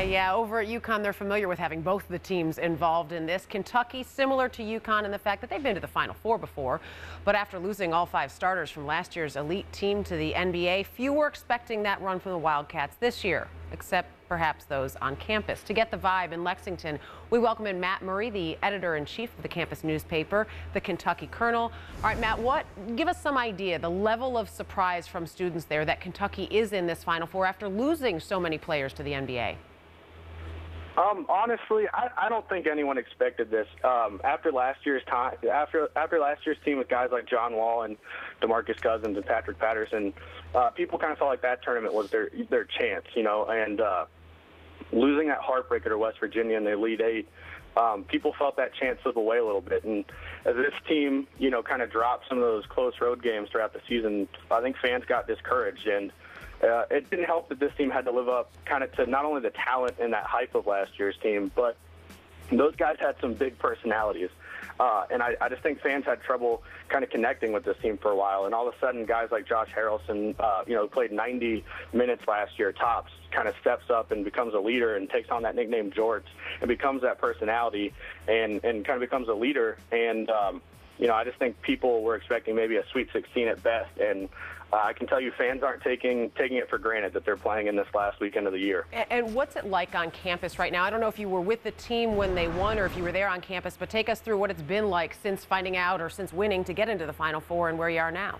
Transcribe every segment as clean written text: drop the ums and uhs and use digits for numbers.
Yeah, over at UConn, they're familiar with having both the teams involved in this. Kentucky, similar to UConn in the fact that they've been to the Final Four before, but after losing all 5 starters from last year's elite team to the NBA, few were expecting that run from the Wildcats this year, except perhaps those on campus. To get the vibe in Lexington, we welcome in Matt Murray, the editor-in-chief of the campus newspaper, the Kentucky Kernel. All right, Matt, give us some idea, the level of surprise from students there that Kentucky is in this Final Four after losing so many players to the NBA. Honestly, I don't think anyone expected this. After last year's team with guys like John Wall and DeMarcus Cousins and Patrick Patterson, people kind of felt like that tournament was their chance, you know, and losing that heartbreaker to West Virginia in the Elite Eight, people felt that chance slip away a little bit. And as this team, you know, kind of dropped some of those close road games throughout the season, I think fans got discouraged. And it didn't help that this team had to live up kind of to not only the talent and that hype of last year's team, but those guys had some big personalities. And I just think fans had trouble kind of connecting with this team for a while. And all of a sudden, guys like Josh Harrelson, you know, who played 90 minutes last year tops, kind of steps up and becomes a leader and takes on that nickname Jorts and becomes that personality and kind of becomes a leader. And, you know, I just think people were expecting maybe a Sweet 16 at best. And I can tell you fans aren't taking it for granted that they're playing in this last weekend of the year. And what's it like on campus right now? I don't know if you were with the team when they won or if you were there on campus, but take us through what it's been like since finding out or since winning to get into the Final Four and where you are now.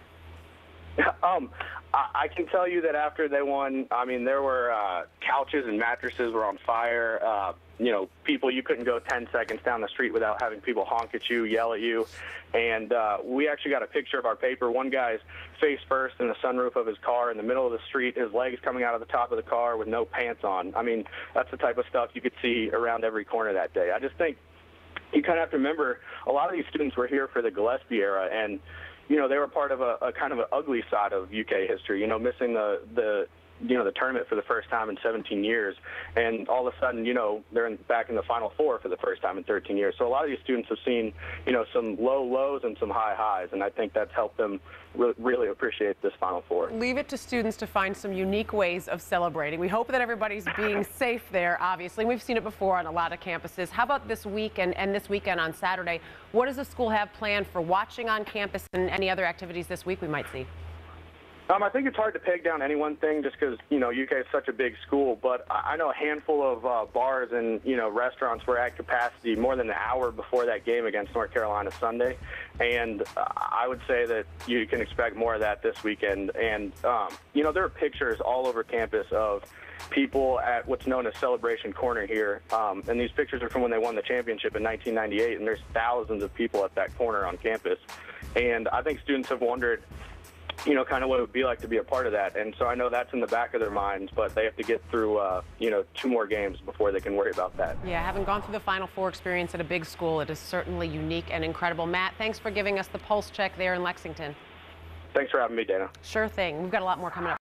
I can tell you that after they won, I mean, there were couches and mattresses were on fire. You know, you couldn't go 10 seconds down the street without having people honk at you, yell at you. And we actually got a picture of our paper. One guy's face first in the sunroof of his car in the middle of the street, his legs coming out of the top of the car with no pants on. I mean, that's the type of stuff you could see around every corner that day. I just think you kind of have to remember a lot of these students were here for the Gillespie era, and you know, they were part of a kind of an ugly side of UK history, you know, missing the tournament for the first time in 17 years. And all of a sudden, you know, they're back in the Final Four for the first time in 13 years. So a lot of these students have seen, you know, some low lows and some high highs. And I think that's helped them really appreciate this Final Four. Leave it to students to find some unique ways of celebrating. We hope that everybody's being safe there, obviously. We've seen it before on a lot of campuses. How about this week and this weekend on Saturday? What does the school have planned for watching on campus and any other activities this week we might see? I think it's hard to peg down any one thing just because, you know, UK is such a big school, but I know a handful of bars and, you know, restaurants were at capacity more than an hour before that game against North Carolina Sunday, and I would say that you can expect more of that this weekend. And, you know, there are pictures all over campus of people at what's known as Celebration Corner here, and these pictures are from when they won the championship in 1998, and there's thousands of people at that corner on campus. And I think students have wondered, you know, kind of what it would be like to be a part of that. And so I know that's in the back of their minds, but they have to get through, you know, 2 more games before they can worry about that. Yeah, having gone through the Final Four experience at a big school, it is certainly unique and incredible. Matt, thanks for giving us the pulse check there in Lexington. Thanks for having me, Dana. Sure thing. We've got a lot more coming up.